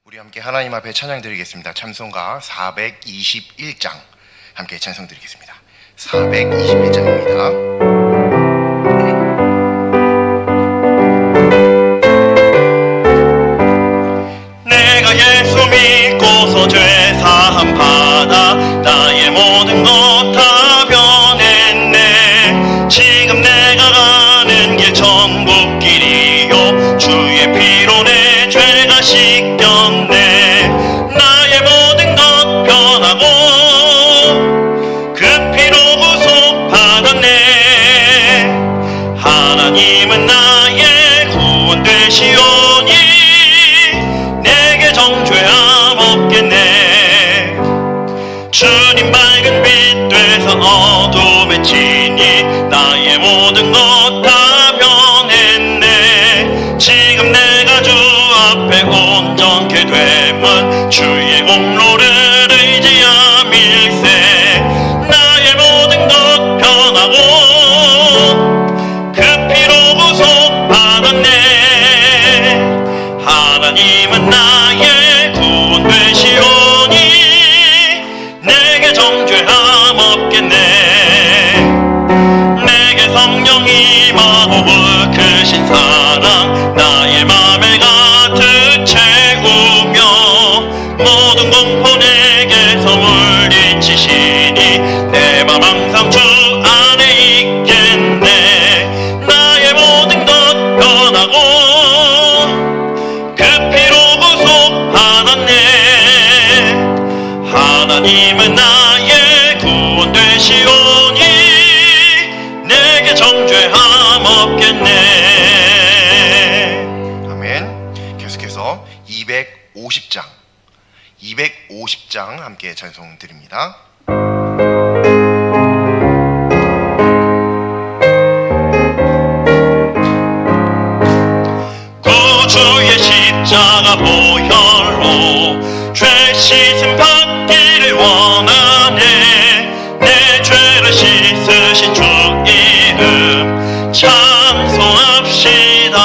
우리 함께 하나님 앞에 찬양 드리겠습니다. 찬송가 421장 함께 찬송 드리겠습니다. 421장입니다. 내가 예수 믿고서 죄사함 받아 나의 모든 것 다 변했네. 지금 내가 가는 길 천국길이요 주의 피로 내 죄가 씻겼네. 나의 모든 것 변하고 그 피로 구속 받았네. 하나님은 나의 구원 되시오니 내게 정죄함 없겠네. 주님 밝은 빛 돼서 어둠에 치니 나의 모든 것 다 변했네. 지금 내가 주 앞에 온전케 되면 주의 공로를 의지함일세. 나의 모든 것 변하고 그 피로 구속 받았네. 하나님은 나의 구원 되시오니 내게 정죄함 없겠네. 내게 성령 임하고 크신 사랑 나의 맘에 가득 채우며 모든 공포 내게서 물리치시니 내 맘 항상 주 안에 있겠네. 나의 모든 것 변하고 그 피로 구속 받았네. 하나님은 나의 구원 되시오니 내게 정죄함 없겠네. 아멘. 계속해서 250장 함께 찬송 드립니다. 구주의 십자가 보혈로 죄 씻음 받기를 원하네. 내 죄를 씻으신 주 이름 찬송합시다.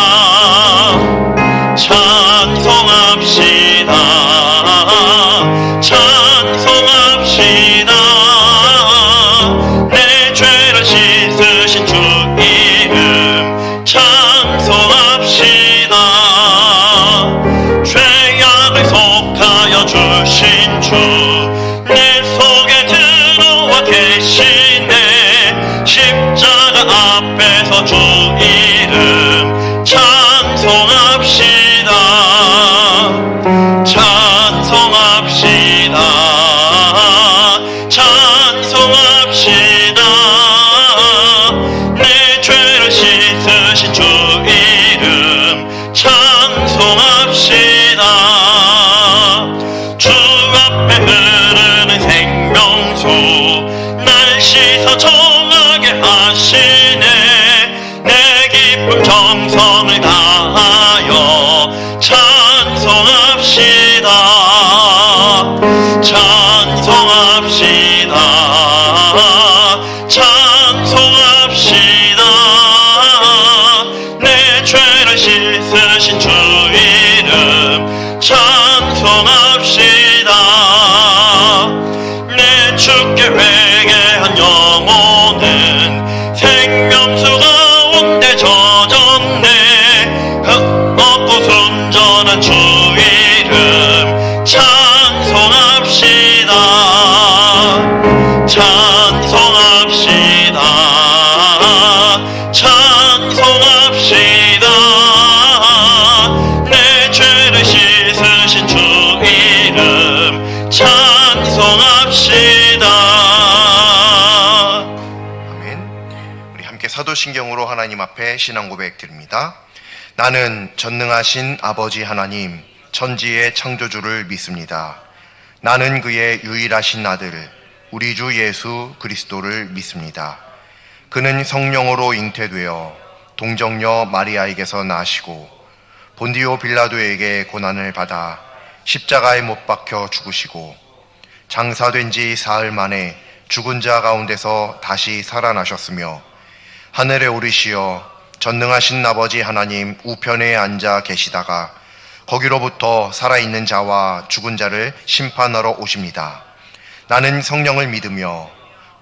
찬송합시다. 찬송합시다. 내 죄를 씻으신 주 이름 찬송합시다. 죄악을 속하여 주신 주 내 속에 들어와 계시네. 십자가 앞에서 주 이름 찬송합시다. 찬송합시다. 찬송합시다. 내 죄를 씻으신 주 이름 찬송합시다. 주 앞에 흐르는 생명수 날 씻어 정하게 하시네. 내 기쁨 정성을 다하여 찬송합시다. 찬송합시다. 찬송합시다. 내 죄를 씻으신 주 이름 찬송합시다. 내 주께 회개한 영혼은 생명수 가운데 젖었네. 흙없고 순전한 주 이름 찬송합시다. 찬송합시다. 찬송합시다. 내 죄를 씻으신 주 이름 찬송합시다. 아멘. 우리 함께 사도신경으로 하나님 앞에 신앙 고백 드립니다. 나는 전능하신 아버지 하나님 천지의 창조주를 믿습니다. 나는 그의 유일하신 아들 우리 주 예수 그리스도를 믿습니다. 그는 성령으로 잉태되어 동정녀 마리아에게서 나시고 본디오 빌라도에게 고난을 받아 십자가에 못 박혀 죽으시고 장사된 지 사흘 만에 죽은 자 가운데서 다시 살아나셨으며 하늘에 오르시어 전능하신 아버지 하나님 우편에 앉아 계시다가 거기로부터 살아있는 자와 죽은 자를 심판하러 오십니다. 나는 성령을 믿으며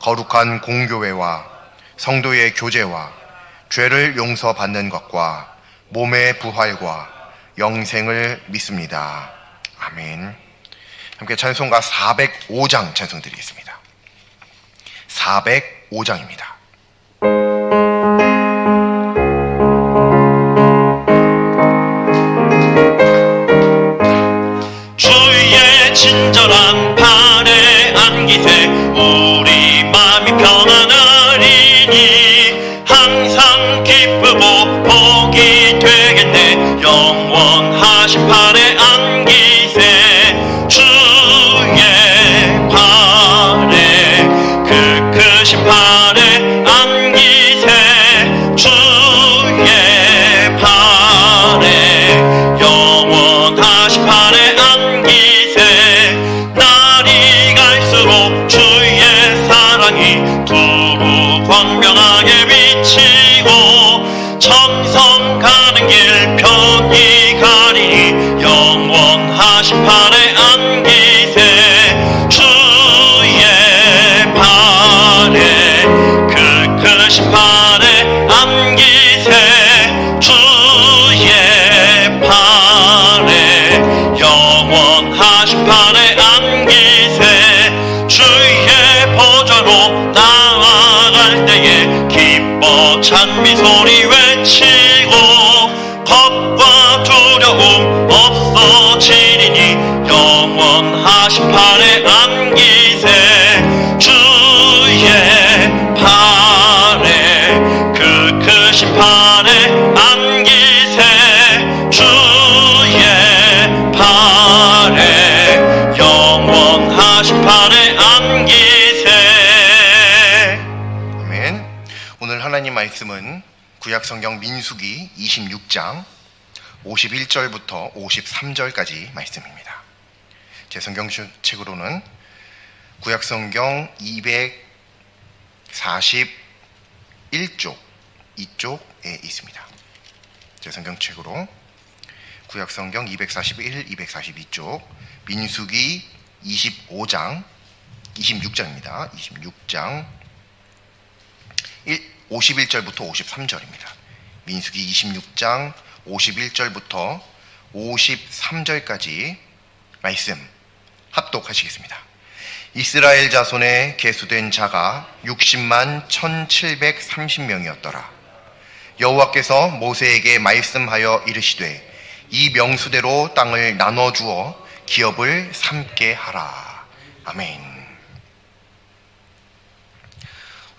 거룩한 공교회와 성도의 교제와 죄를 용서받는 것과 몸의 부활과 영생을 믿습니다. 아멘. 함께 찬송가 405장 찬송 드리겠습니다. 405장입니다. 주의 친절한 발에 안기세 우리 마음이 평안하리니 항상 기쁘고 복이 되겠네. 영원하신 발에 안기세 주의 발에 그 크신 발에 안기세 주의 발에 영원하신 발에 안기세 날이 갈수록 주의 사랑이 두루 광명하게 비치고 천성 가는 길 편히 가리니 영원하신 발에 안기세 주의 발에 그 크신 발에 안기세 주의 발에 영원하신 발에 안기세 주의 보좌로 나아갈 때에 기뻐 찬미 소리 외치고 겁과 두려움 없어지리니 영원하신 발에 안기세 주의 발에 그 크신 발에 안기세 주의 발에 영원하신 발에 안기세. 아멘. 오늘 하나님 말씀은 구약성경 민수기 26장 51절부터 53절까지 말씀입니다. 제 성경책으로는 구약성경 241쪽 이쪽에 있습니다. 제 성경책으로 구약성경 241, 242쪽 민수기 26장입니다. 26장 51절부터 53절입니다. 민수기 26장 51절부터 53절까지 말씀 합독하시겠습니다. 이스라엘 자손에 계수된 자가 60만 1730명이었더라. 여호와께서 모세에게 말씀하여 이르시되 이 명수대로 땅을 나눠주어 기업을 삼게 하라. 아멘.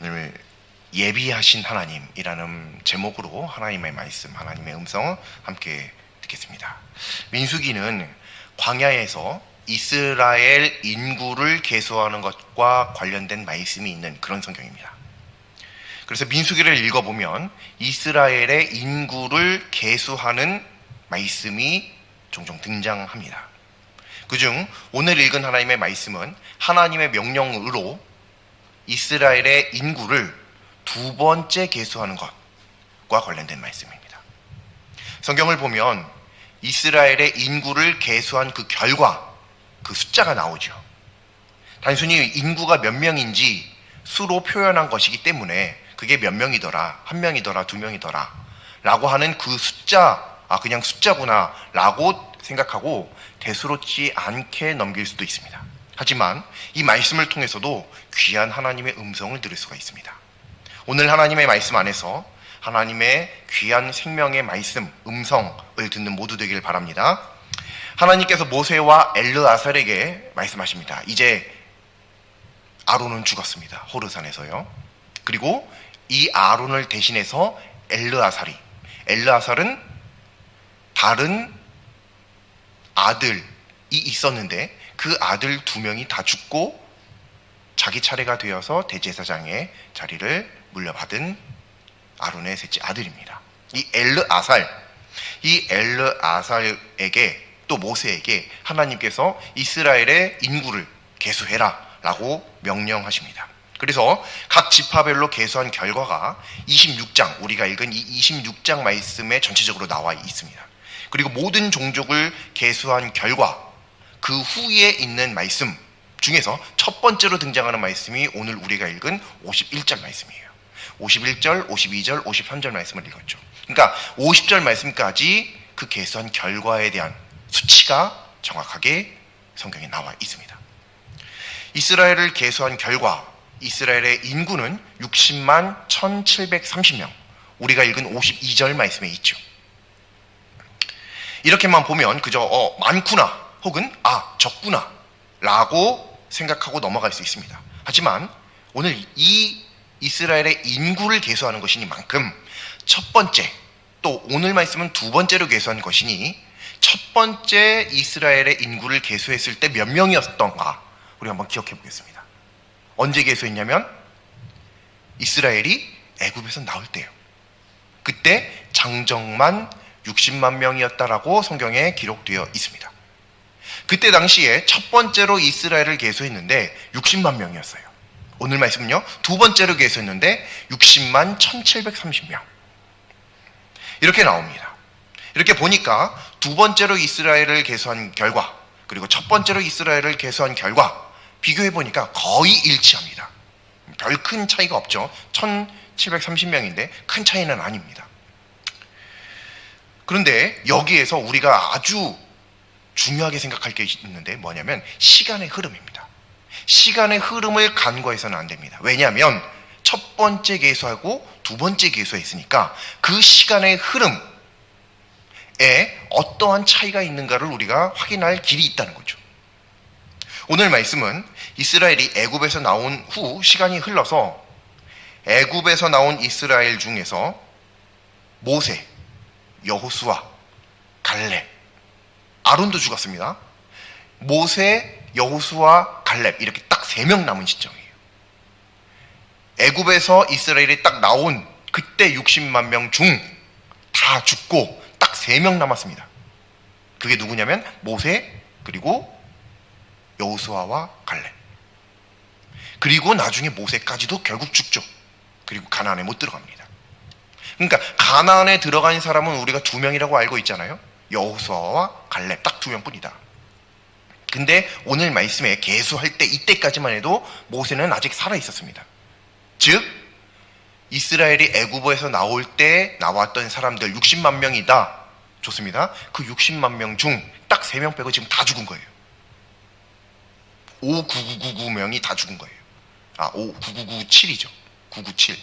오늘 예비하신 하나님이라는 제목으로 하나님의 말씀, 하나님의 음성 함께 듣겠습니다. 민수기는 광야에서 이스라엘 인구를 계수하는 것과 관련된 말씀이 있는 그런 성경입니다. 그래서 민수기를 읽어보면 이스라엘의 인구를 계수하는 말씀이 종종 등장합니다. 그중 오늘 읽은 하나님의 말씀은 하나님의 명령으로 이스라엘의 인구를 두 번째 계수하는 것과 관련된 말씀입니다. 성경을 보면 이스라엘의 인구를 계수한 그 결과, 그 숫자가 나오죠. 단순히 인구가 몇 명인지 수로 표현한 것이기 때문에 그게 몇 명이더라, 한 명이더라, 두 명이더라 라고 하는 그 숫자, 그냥 숫자구나 라고 생각하고 대수롭지 않게 넘길 수도 있습니다. 하지만 이 말씀을 통해서도 귀한 하나님의 음성을 들을 수가 있습니다. 오늘 하나님의 말씀 안에서 하나님의 귀한 생명의 말씀, 음성을 듣는 모두 되길 바랍니다. 하나님께서 모세와 엘르아살에게 말씀하십니다. 이제 아론은 죽었습니다. 호르산에서요. 그리고 이 아론을 대신해서 엘르아살은 다른 아들이 있었는데 그 아들 2명이 다 죽고 자기 차례가 되어서 대제사장의 자리를 물려받은 아론의 셋째 아들입니다. 이 엘르아살에게 또 모세에게 하나님께서 이스라엘의 인구를 계수해라 라고 명령하십니다. 그래서 각 지파별로 계수한 결과가 26장, 우리가 읽은 이 26장 말씀에 전체적으로 나와 있습니다. 그리고 모든 종족을 계수한 결과 그 후에 있는 말씀 중에서 첫 번째로 등장하는 말씀이 오늘 우리가 읽은 51절 말씀이에요. 51절, 52절, 53절 말씀을 읽었죠. 그러니까 50절 말씀까지 그 계수한 결과에 대한 수치가 정확하게 성경에 나와 있습니다. 이스라엘을 계수한 결과 이스라엘의 인구는 60만 1730명, 우리가 읽은 52절 말씀에 있죠. 이렇게만 보면 그저 많구나 혹은 적구나 라고 생각하고 넘어갈 수 있습니다. 하지만 오늘 이 이스라엘의 인구를 계수하는 것이니만큼 첫 번째, 또 오늘 말씀은 두 번째로 계수한 것이니 첫 번째 이스라엘의 인구를 계수했을 때 몇 명이었던가 우리 한번 기억해 보겠습니다. 언제 계수했냐면 이스라엘이 애굽에서 나올 때요. 그때 장정만 60만 명이었다라고 성경에 기록되어 있습니다. 그때 당시에 첫 번째로 이스라엘을 계수했는데 60만 명이었어요. 오늘 말씀은요, 두 번째로 계수했는데 60만 1730명. 이렇게 나옵니다. 이렇게 보니까 두 번째로 이스라엘을 계수한 결과, 그리고 첫 번째로 이스라엘을 계수한 결과 비교해 보니까 거의 일치합니다. 별 큰 차이가 없죠. 1730명인데 큰 차이는 아닙니다. 그런데 여기에서 우리가 아주 중요하게 생각할 게 있는데 뭐냐면 시간의 흐름입니다. 시간의 흐름을 간과해서는 안 됩니다. 왜냐하면 첫 번째 계수하고 두 번째 계수했으니까 그 시간의 흐름에 어떠한 차이가 있는가를 우리가 확인할 길이 있다는 거죠. 오늘 말씀은 이스라엘이 애굽에서 나온 후 시간이 흘러서 애굽에서 나온 이스라엘 중에서 모세, 여호수아, 갈렙, 아론도 죽었습니다. 모세, 여호수아, 갈렙 이렇게 딱 3명 남은 시점이에요. 애굽에서 이스라엘이 딱 나온 그때 60만 명 중 다 죽고 딱 3명 남았습니다. 그게 누구냐면 모세, 그리고 여호수아와 갈렙. 그리고 나중에 모세까지도 결국 죽죠. 그리고 가나안에 못 들어갑니다. 그러니까 가나안에 들어간 사람은 우리가 2명이라고 알고 있잖아요. 여호수아와 갈렙 딱 2명뿐이다. 근데 오늘 말씀에 계수할 때 이때까지만 해도 모세는 아직 살아 있었습니다. 즉 이스라엘이 애굽에서 나올 때 나왔던 사람들 60만 명이다. 좋습니다. 그 60만 명 중 딱 3명 빼고 지금 다 죽은 거예요. 59999명이 다 죽은 거예요. 59997이죠. 997.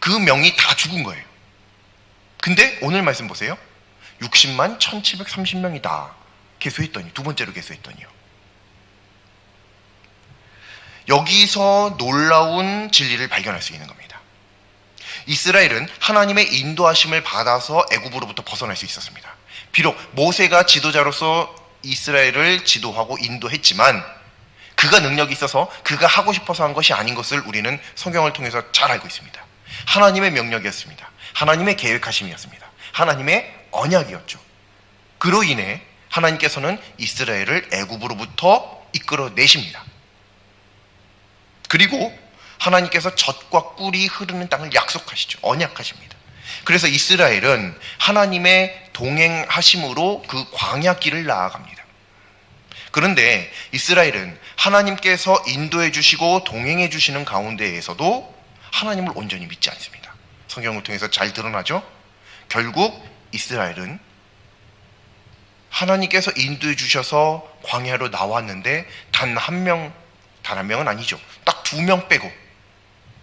그 명이 다 죽은 거예요. 근데 오늘 말씀 보세요. 60만 1730명이다. 계수했더니, 두 번째로 계수했더니요. 여기서 놀라운 진리를 발견할 수 있는 겁니다. 이스라엘은 하나님의 인도하심을 받아서 애굽으로부터 벗어날 수 있었습니다. 비록 모세가 지도자로서 이스라엘을 지도하고 인도했지만 그가 능력이 있어서 그가 하고 싶어서 한 것이 아닌 것을 우리는 성경을 통해서 잘 알고 있습니다. 하나님의 명령이었습니다. 하나님의 계획하심이었습니다. 하나님의 언약이었죠. 그로 인해 하나님께서는 이스라엘을 애굽으로부터 이끌어내십니다. 그리고 하나님께서 젖과 꿀이 흐르는 땅을 약속하시죠. 언약하십니다. 그래서 이스라엘은 하나님의 동행하심으로 그 광야길을 나아갑니다. 그런데 이스라엘은 하나님께서 인도해 주시고 동행해 주시는 가운데에서도 하나님을 온전히 믿지 않습니다. 성경을 통해서 잘 드러나죠? 결국 이스라엘은 하나님께서 인도해 주셔서 광야로 나왔는데 단 한 명은 아니죠. 딱 2명 빼고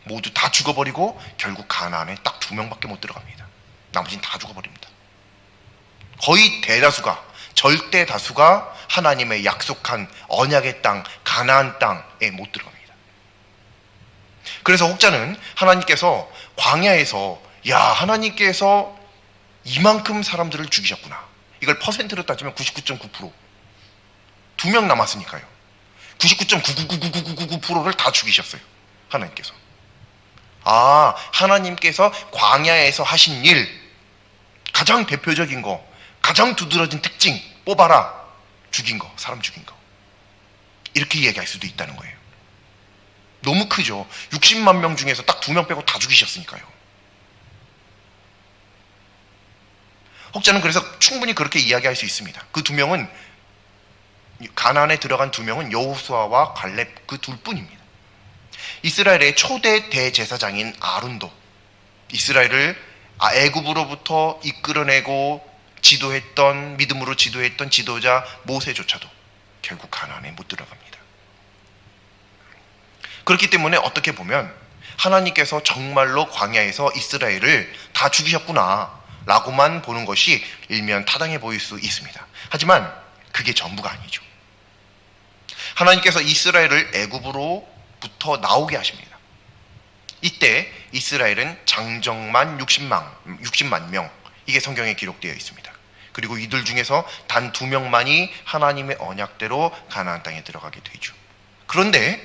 모두 다 죽어버리고 결국 가나안에 딱 2명밖에 못 들어갑니다. 나머지는 다 죽어버립니다. 거의 대다수가, 절대 다수가 하나님의 약속한 언약의 땅, 가나안 땅에 못 들어갑니다. 그래서 혹자는 하나님께서 광야에서 하나님께서 이만큼 사람들을 죽이셨구나. 이걸 퍼센트로 따지면 99.9%. 2명 남았으니까요. 99.9999999%를 다 죽이셨어요. 하나님께서. 하나님께서 광야에서 하신 일, 가장 대표적인 거, 가장 두드러진 특징 뽑아라. 죽인 거, 사람 죽인 거. 이렇게 이야기할 수도 있다는 거예요. 너무 크죠. 60만 명 중에서 딱 2명 빼고 다 죽이셨으니까요. 혹자는 그래서 충분히 그렇게 이야기할 수 있습니다. 그 두 명은, 가나안에 들어간 두 명은 여호수아와 갈렙 그 둘뿐입니다. 이스라엘의 초대 대제사장인 아론도 이스라엘을 애굽으로부터 이끌어내고 지도했던, 믿음으로 지도했던 지도자 모세조차도 결국 가나안에 못 들어갑니다. 그렇기 때문에 어떻게 보면 하나님께서 정말로 광야에서 이스라엘을 다 죽이셨구나 라고만 보는 것이 일면 타당해 보일 수 있습니다. 하지만 그게 전부가 아니죠. 하나님께서 이스라엘을 애굽으로부터 나오게 하십니다. 이때 이스라엘은 장정만 60만 명, 이게 성경에 기록되어 있습니다. 그리고 이들 중에서 단 2명만이 하나님의 언약대로 가나안 땅에 들어가게 되죠. 그런데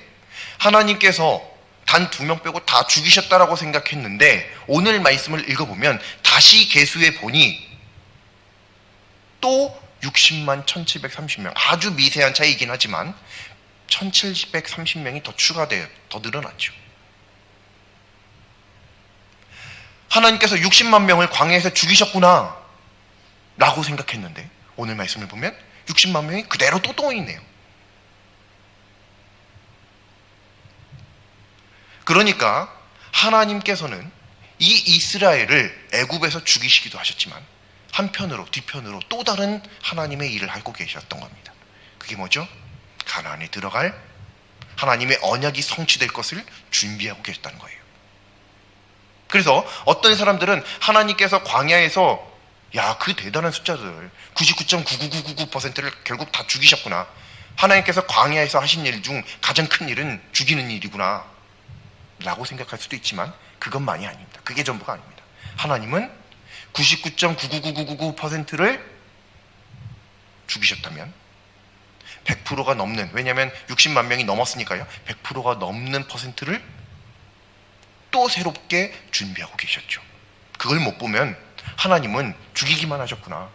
하나님께서 단 2명 빼고 다 죽이셨다라고 생각했는데 오늘 말씀을 읽어보면 다시 계수해 보니 또 60만 1730명, 아주 미세한 차이이긴 하지만 1730명이 더 추가돼요. 더 늘어났죠. 하나님께서 60만 명을 광야에서 죽이셨구나 라고 생각했는데 오늘 말씀을 보면 60만 명이 그대로 또 있네요. 그러니까 하나님께서는 이 이스라엘을 애굽에서 죽이시기도 하셨지만 한편으로, 뒤편으로 또 다른 하나님의 일을 하고 계셨던 겁니다. 그게 뭐죠? 가나안에 들어갈 하나님의 언약이 성취될 것을 준비하고 계셨다는 거예요. 그래서 어떤 사람들은 하나님께서 광야에서 그 대단한 숫자들 99.99999%를 결국 다 죽이셨구나. 하나님께서 광야에서 하신 일 중 가장 큰 일은 죽이는 일이구나 라고 생각할 수도 있지만 그것만이 아닙니다. 그게 전부가 아닙니다. 하나님은 99.99999%를 죽이셨다면 100%가 넘는, 왜냐하면 60만 명이 넘었으니까요, 100%가 넘는 퍼센트를 또 새롭게 준비하고 계셨죠. 그걸 못 보면 하나님은 죽이기만 하셨구나,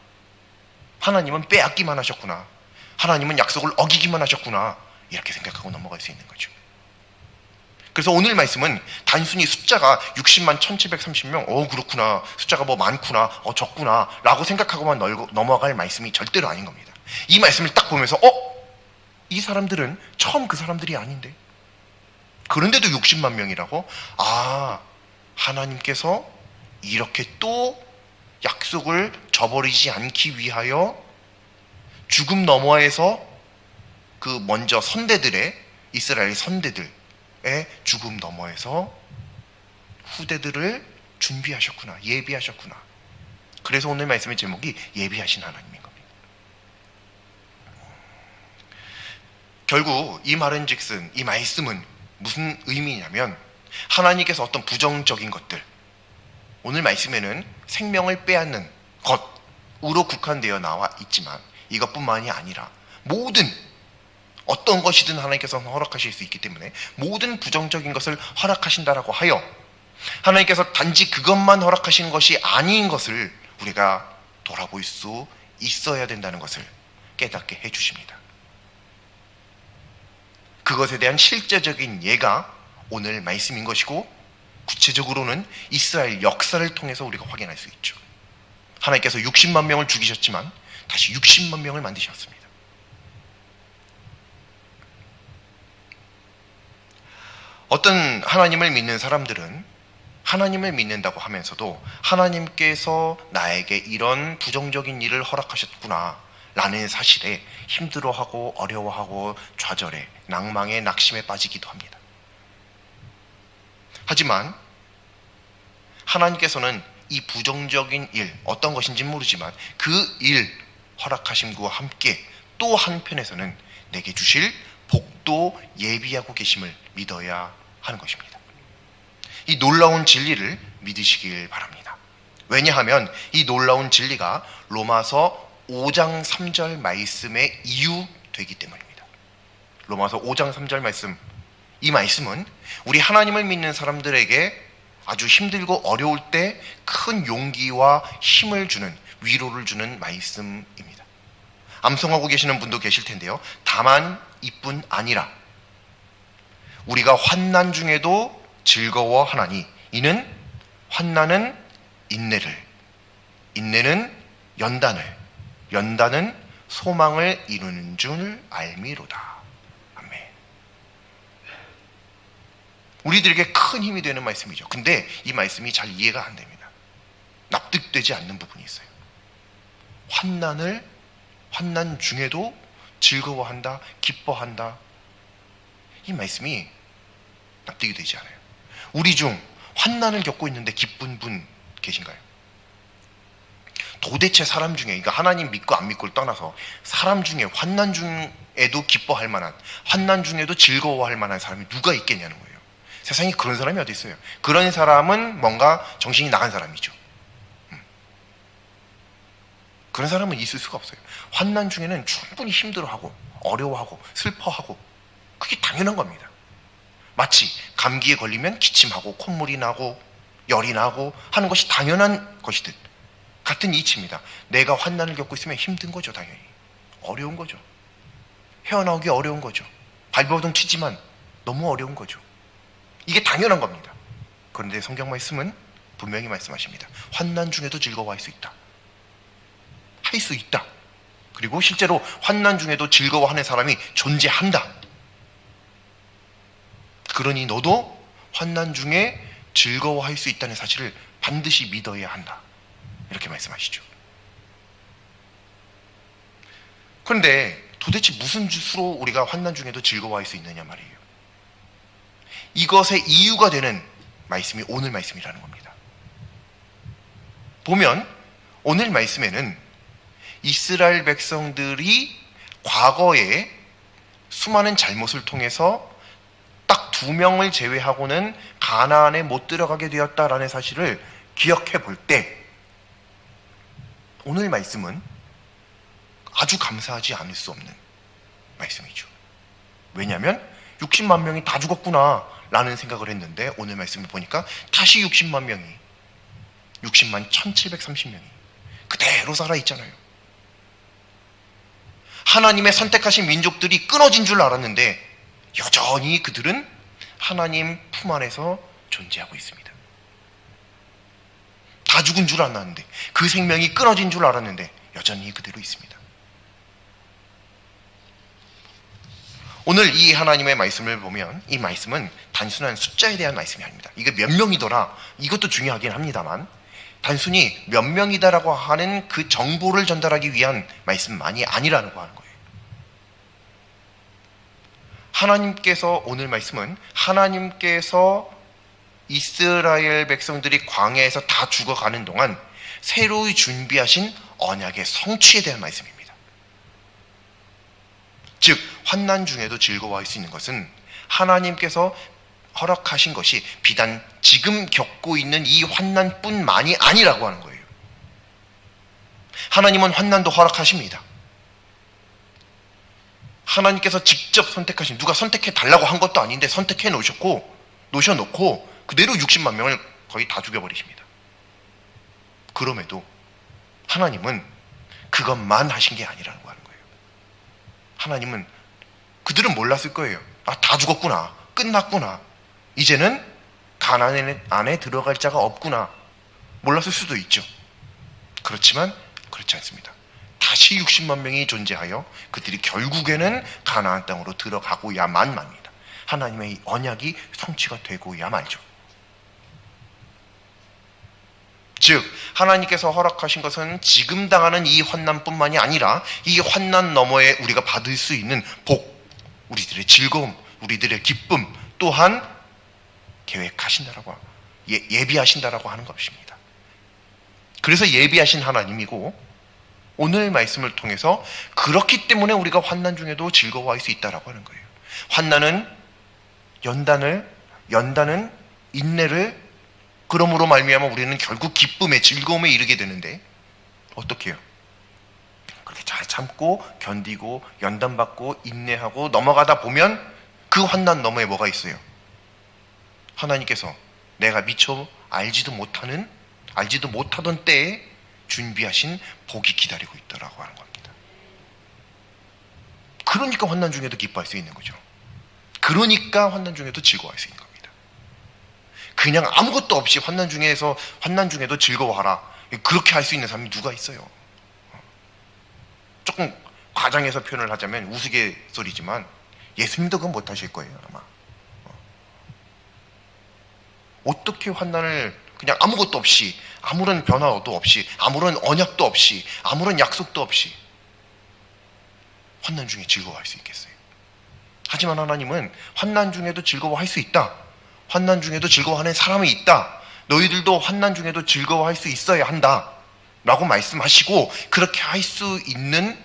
하나님은 빼앗기만 하셨구나, 하나님은 약속을 어기기만 하셨구나, 이렇게 생각하고 넘어갈 수 있는 거죠. 그래서 오늘 말씀은 단순히 숫자가 60만 1730명, 그렇구나, 숫자가 뭐 많구나, 적구나 라고 생각하고만 넘어갈 말씀이 절대로 아닌 겁니다. 이 말씀을 딱 보면서 이 사람들은 처음 그 사람들이 아닌데, 그런데도 60만 명이라고? 하나님께서 이렇게 또 약속을 저버리지 않기 위하여 죽음 너머에서 그 먼저 선대들의, 이스라엘 선대들의 죽음 너머에서 후대들을 준비하셨구나, 예비하셨구나. 그래서 오늘 말씀의 제목이 예비하신 하나님인 겁니다. 결국 이 말은즉슨 이 말씀은 무슨 의미냐면 하나님께서 어떤 부정적인 것들, 오늘 말씀에는 생명을 빼앗는 것으로 국한되어 나와 있지만 이것뿐만이 아니라 모든 어떤 것이든 하나님께서는 허락하실 수 있기 때문에 모든 부정적인 것을 허락하신다라고 하여 하나님께서 단지 그것만 허락하신 것이 아닌 것을 우리가 돌아볼 수 있어야 된다는 것을 깨닫게 해주십니다. 그것에 대한 실제적인 예가 오늘 말씀인 것이고, 구체적으로는 이스라엘 역사를 통해서 우리가 확인할 수 있죠. 하나님께서 60만 명을 죽이셨지만 다시 60만 명을 만드셨습니다. 어떤 하나님을 믿는 사람들은 하나님을 믿는다고 하면서도 하나님께서 나에게 이런 부정적인 일을 허락하셨구나 라는 사실에 힘들어하고 어려워하고 좌절해, 낭망에 낙심에 빠지기도 합니다. 하지만 하나님께서는 이 부정적인 일, 어떤 것인지 모르지만 그 일 허락하심과 함께 또 한편에서는 내게 주실 복도 예비하고 계심을 믿어야 하는 것입니다. 이 놀라운 진리를 믿으시길 바랍니다. 왜냐하면 이 놀라운 진리가 로마서 5장 3절 말씀의 이유 되기 때문입니다. 로마서 5장 3절 말씀, 이 말씀은 우리 하나님을 믿는 사람들에게 아주 힘들고 어려울 때 큰 용기와 힘을 주는, 위로를 주는 말씀입니다. 암송하고 계시는 분도 계실 텐데요. 다만 이뿐 아니라 우리가 환난 중에도 즐거워하나니 이는 환난은 인내를, 인내는 연단은 소망을 이루는 줄 알미로다. 아멘. 우리들에게 큰 힘이 되는 말씀이죠. 근데 이 말씀이 잘 이해가 안 됩니다. 납득되지 않는 부분이 있어요. 환난 중에도 즐거워한다, 기뻐한다. 이 말씀이 납득이 되지 않아요. 우리 중 환난을 겪고 있는데 기쁜 분 계신가요? 도대체 사람 중에, 그러니까 하나님 믿고 안 믿고를 떠나서 사람 중에 환난 중에도 기뻐할 만한, 환난 중에도 즐거워할 만한 사람이 누가 있겠냐는 거예요. 세상에 그런 사람이 어디 있어요? 그런 사람은 뭔가 정신이 나간 사람이죠. 그런 사람은 있을 수가 없어요. 환난 중에는 충분히 힘들어하고 어려워하고 슬퍼하고, 그게 당연한 겁니다. 마치 감기에 걸리면 기침하고 콧물이 나고 열이 나고 하는 것이 당연한 것이듯 같은 이치입니다. 내가 환난을 겪고 있으면 힘든 거죠. 당연히 어려운 거죠. 헤어나오기 어려운 거죠. 발버둥 치지만 너무 어려운 거죠. 이게 당연한 겁니다. 그런데 성경 말씀은 분명히 말씀하십니다. 환난 중에도 즐거워할 수 있다. 할 수 있다. 그리고 실제로 환난 중에도 즐거워하는 사람이 존재한다. 그러니 너도 환난 중에 즐거워할 수 있다는 사실을 반드시 믿어야 한다. 이렇게 말씀하시죠. 그런데 도대체 무슨 수로 우리가 환난 중에도 즐거워할 수 있느냐 말이에요. 이것의 이유가 되는 말씀이 오늘 말씀이라는 겁니다. 보면 오늘 말씀에는 이스라엘 백성들이 과거에 수많은 잘못을 통해서 딱 2명을 제외하고는 가나안에 못 들어가게 되었다라는 사실을 기억해 볼 때 오늘 말씀은 아주 감사하지 않을 수 없는 말씀이죠. 왜냐하면 60만 명이 다 죽었구나 라는 생각을 했는데 오늘 말씀을 보니까 다시 60만 1730명이 그대로 살아있잖아요. 하나님의 선택하신 민족들이 끊어진 줄 알았는데 여전히 그들은 하나님 품 안에서 존재하고 있습니다. 다 죽은 줄 알았는데, 그 생명이 끊어진 줄 알았는데 여전히 그대로 있습니다. 오늘 이 하나님의 말씀을 보면 이 말씀은 단순한 숫자에 대한 말씀이 아닙니다. 이게 몇 명이더라, 이것도 중요하긴 합니다만 단순히 몇 명이다라고 하는 그 정보를 전달하기 위한 말씀만이 아니라는 거 하는 거예요. 하나님께서, 오늘 말씀은 하나님께서 이스라엘 백성들이 광야에서 다 죽어가는 동안 새로이 준비하신 언약의 성취에 대한 말씀입니다. 즉 환난 중에도 즐거워할 수 있는 것은 하나님께서 허락하신 것이 비단 지금 겪고 있는 이 환난뿐만이 아니라고 하는 거예요. 하나님은 환난도 허락하십니다. 하나님께서 직접 선택하신, 누가 선택해 달라고 한 것도 아닌데 선택해 놓으셔놓고 그대로 60만 명을 거의 다 죽여버리십니다. 그럼에도 하나님은 그것만 하신 게 아니라는 거 하는 거예요. 하나님은, 그들은 몰랐을 거예요. 아, 다 죽었구나, 끝났구나, 이제는 가나안 안에 들어갈 자가 없구나, 몰랐을 수도 있죠. 그렇지만 그렇지 않습니다. 다시 60만 명이 존재하여 그들이 결국에는 가나안 땅으로 들어가고야만 맙니다. 하나님의 언약이 성취가 되고야 말죠. 즉 하나님께서 허락하신 것은 지금 당하는 이 환난뿐만이 아니라 이 환난 너머에 우리가 받을 수 있는 복, 우리들의 즐거움, 우리들의 기쁨 또한 계획하신다라고, 예비하신다라고 하는 것입니다. 그래서 예비하신 하나님이고 오늘 말씀을 통해서 그렇기 때문에 우리가 환난 중에도 즐거워할 수 있다라고 하는 거예요. 환난은 연단은 인내를, 그러므로 말미암아 우리는 결국 기쁨에, 즐거움에 이르게 되는데 어떻게 해요? 그렇게 잘 참고 견디고 연단받고 인내하고 넘어가다 보면 그 환난 너머에 뭐가 있어요? 하나님께서 내가 미처 알지도 못하던 때에 준비하신 복이 기다리고 있다라고 하는 겁니다. 그러니까 환난 중에도 기뻐할 수 있는 거죠. 그러니까 환난 중에도 즐거워할 수 있는 겁니다. 그냥 아무것도 없이 환난 중에도 즐거워하라, 그렇게 할 수 있는 사람이 누가 있어요? 조금 과장해서 표현을 하자면 우스갯소리지만 예수님도 그건 못하실 거예요 아마. 어떻게 환난을 그냥 아무것도 없이, 아무런 변화도 없이, 아무런 언약도 없이, 아무런 약속도 없이 환난 중에 즐거워할 수 있겠어요? 하지만 하나님은 환난 중에도 즐거워할 수 있다. 환난 중에도 즐거워하는 사람이 있다. 너희들도 환난 중에도 즐거워할 수 있어야 한다 라고 말씀하시고, 그렇게 할 수 있는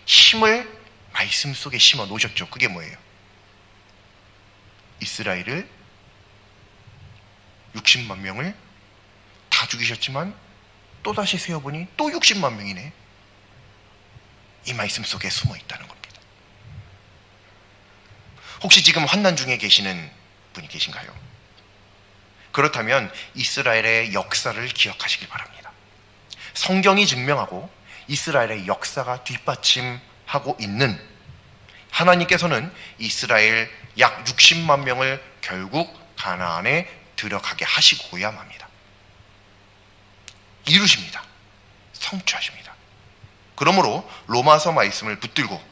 힘을 말씀 속에 심어 놓으셨죠. 그게 뭐예요? 이스라엘을 60만 명을 다 죽이셨지만 또다시 세어보니 또 60만 명이네. 이 말씀 속에 숨어 있다는 겁니다. 혹시 지금 환난 중에 계시는 분이 계신가요? 그렇다면 이스라엘의 역사를 기억하시길 바랍니다. 성경이 증명하고 이스라엘의 역사가 뒷받침하고 있는, 하나님께서는 이스라엘 약 60만 명을 결국 가나안에 들어가게 하시고야 맙니다. 이루십니다. 성취하십니다. 그러므로 로마서 말씀을 붙들고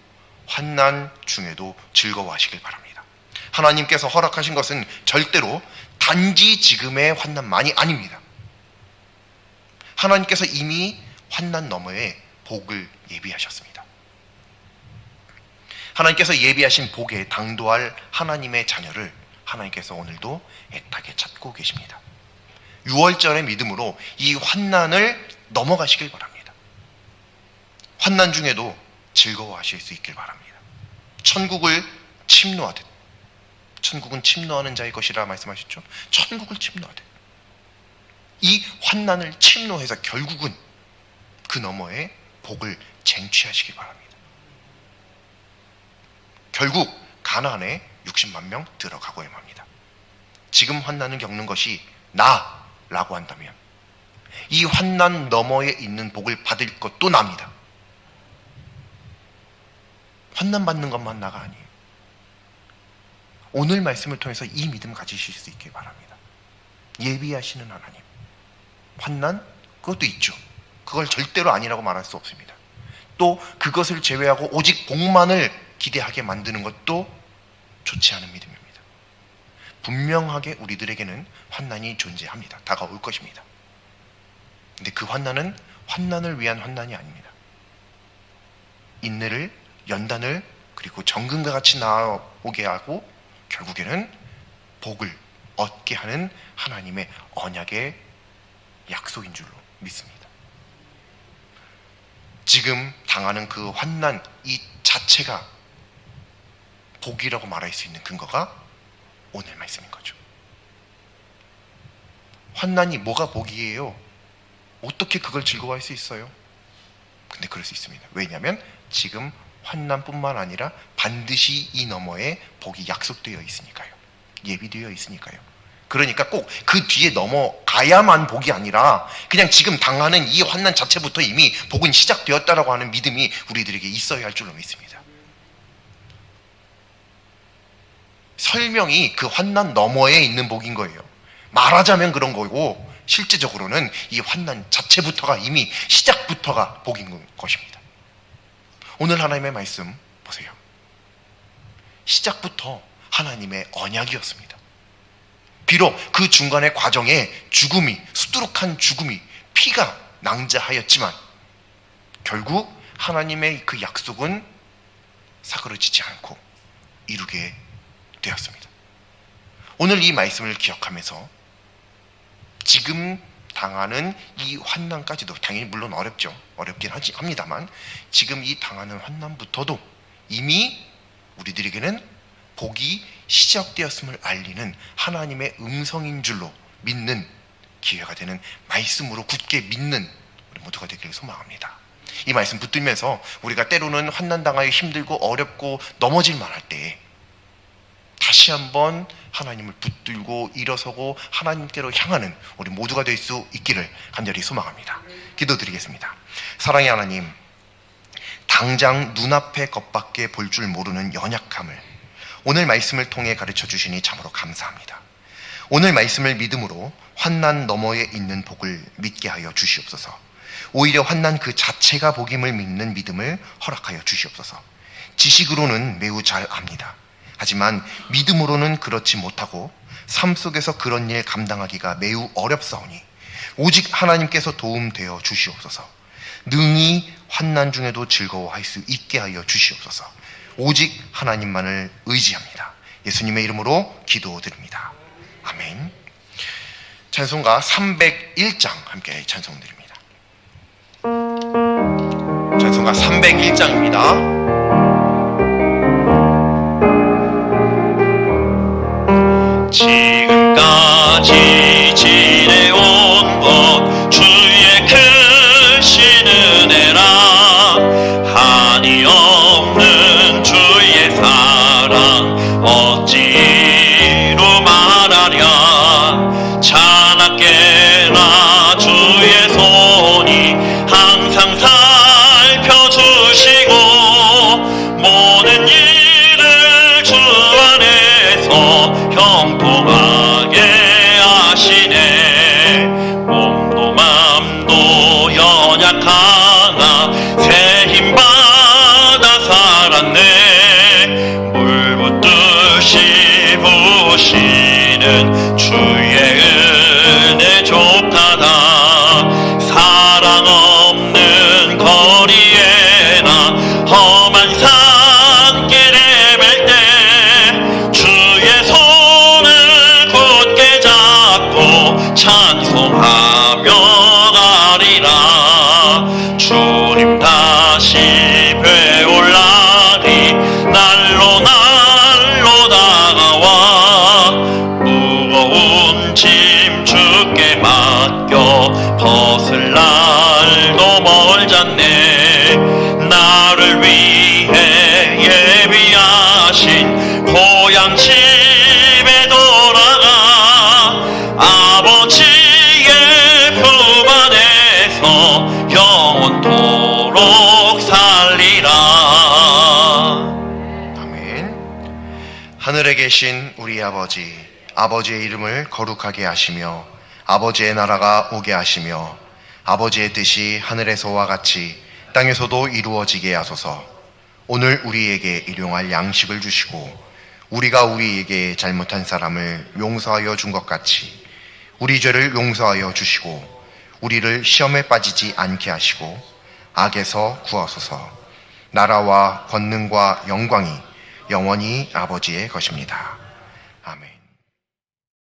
환난 중에도 즐거워하시길 바랍니다. 하나님께서 허락하신 것은 절대로 단지 지금의 환난만이 아닙니다. 하나님께서 이미 환난 너머에 복을 예비하셨습니다. 하나님께서 예비하신 복에 당도할 하나님의 자녀를 하나님께서 오늘도 애타게 찾고 계십니다. 6월절의 믿음으로 이 환난을 넘어가시길 바랍니다. 환난 중에도 즐거워하실 수 있길 바랍니다. 천국을 침노하듯, 천국은 침노하는 자의 것이라 말씀하셨죠. 천국을 침노하듯 이 환난을 침노해서 결국은 그 너머에 복을 쟁취하시길 바랍니다. 결국 가나안에 60만 명 들어가고야 합니다. 지금 환난을 겪는 것이 나라고 한다면 이 환난 너머에 있는 복을 받을 것도 납니다. 환난 받는 것만 나가 아니에요. 오늘 말씀을 통해서 이 믿음 가지실 수 있길 바랍니다. 예비하시는 하나님, 환난 그것도 있죠. 그걸 절대로 아니라고 말할 수 없습니다. 또 그것을 제외하고 오직 복만을 기대하게 만드는 것도 좋지 않은 믿음입니다. 분명하게 우리들에게는 환난이 존재합니다. 다가올 것입니다. 근데 그 환난은 환난을 위한 환난이 아닙니다. 인내를, 연단을, 그리고 정금과 같이 나아오게 하고 결국에는 복을 얻게 하는 하나님의 언약의 약속인 줄로 믿습니다. 지금 당하는 그 환난 이 자체가 복이라고 말할 수 있는 근거가 오늘 말씀인 거죠. 환난이 뭐가 복이에요? 어떻게 그걸 즐거워할 수 있어요? 근데 그럴 수 있습니다. 왜냐하면 지금 환난뿐만 아니라 반드시 이 너머에 복이 약속되어 있으니까요. 예비되어 있으니까요. 그러니까 꼭 그 뒤에 넘어가야만 복이 아니라 그냥 지금 당하는 이 환난 자체부터 이미 복은 시작되었다라고 하는 믿음이 우리들에게 있어야 할 줄로 믿습니다. 설명이 그 환난 너머에 있는 복인 거예요. 말하자면 그런 거고 실제적으로는 이 환난 자체부터가 이미 시작부터가 복인 것입니다. 오늘 하나님의 말씀 보세요. 시작부터 하나님의 언약이었습니다. 비록 그 중간의 과정에 죽음이, 수두룩한 죽음이, 피가 낭자하였지만 결국 하나님의 그 약속은 사그러지지 않고 이루게 되었습니다. 오늘 이 말씀을 기억하면서 지금 당하는 이 환난까지도 당연히 물론 어렵긴 합니다만 지금 이 당하는 환난부터도 이미 우리들에게는 복이 시작되었음을 알리는 하나님의 음성인 줄로 믿는 기회가 되는 말씀으로 굳게 믿는 우리 모두가 되기를 소망합니다. 이 말씀 붙들면서 우리가 때로는 환난당하여 힘들고 어렵고 넘어질 만할 때에 다시 한번 하나님을 붙들고 일어서고 하나님께로 향하는 우리 모두가 될 수 있기를 간절히 소망합니다. 기도드리겠습니다. 사랑의 하나님, 당장 눈앞의 것밖에 볼 줄 모르는 연약함을 오늘 말씀을 통해 가르쳐 주시니 참으로 감사합니다. 오늘 말씀을 믿음으로 환난 너머에 있는 복을 믿게 하여 주시옵소서. 오히려 환난 그 자체가 복임을 믿는 믿음을 허락하여 주시옵소서. 지식으로는 매우 잘 압니다. 하지만 믿음으로는 그렇지 못하고 삶 속에서 그런 일 감당하기가 매우 어렵사오니 오직 하나님께서 도움되어 주시옵소서. 능히 환난 중에도 즐거워할 수 있게 하여 주시옵소서. 오직 하나님만을 의지합니다. 예수님의 이름으로 기도드립니다. 아멘. 찬송가 301장 함께 찬송드립니다. 찬송가 301장입니다. 지금까지 지내온 것 주의 크신 은혜라. 한이 없는 주의 사랑 어찌로 말하랴. 자나깨나 주의 손이 항상 살펴주시고 모든 일을 주 안에서 형통하게 하시네. 몸도 맘도 연약하나 새 힘받아 살았네. 물 붓듯이 부시는 주의 은혜 좁다다. 사랑 없는 거리에나 험한 산길에 맬 때 주의 손을 굳게 잡고 찬송하며 가리라. 주님 다시 뵈올 날이 날로 날로 다가와. 무거운 짐 주께 맡겨 벗을 날도 멀잖네. 나를 위해 예비하신 고향 집에 돌아가 아버지의 품 안에서 영원토록 살리라. 아멘. 하늘에 계신 우리 아버지, 아버지의 이름을 거룩하게 하시며 아버지의 나라가 오게 하시며 아버지의 뜻이 하늘에서와 같이 땅에서도 이루어지게 하소서. 오늘 우리에게 일용할 양식을 주시고 우리가 우리에게 잘못한 사람을 용서하여 준 것 같이 우리 죄를 용서하여 주시고 우리를 시험에 빠지지 않게 하시고 악에서 구하소서. 나라와 권능과 영광이 영원히 아버지의 것입니다.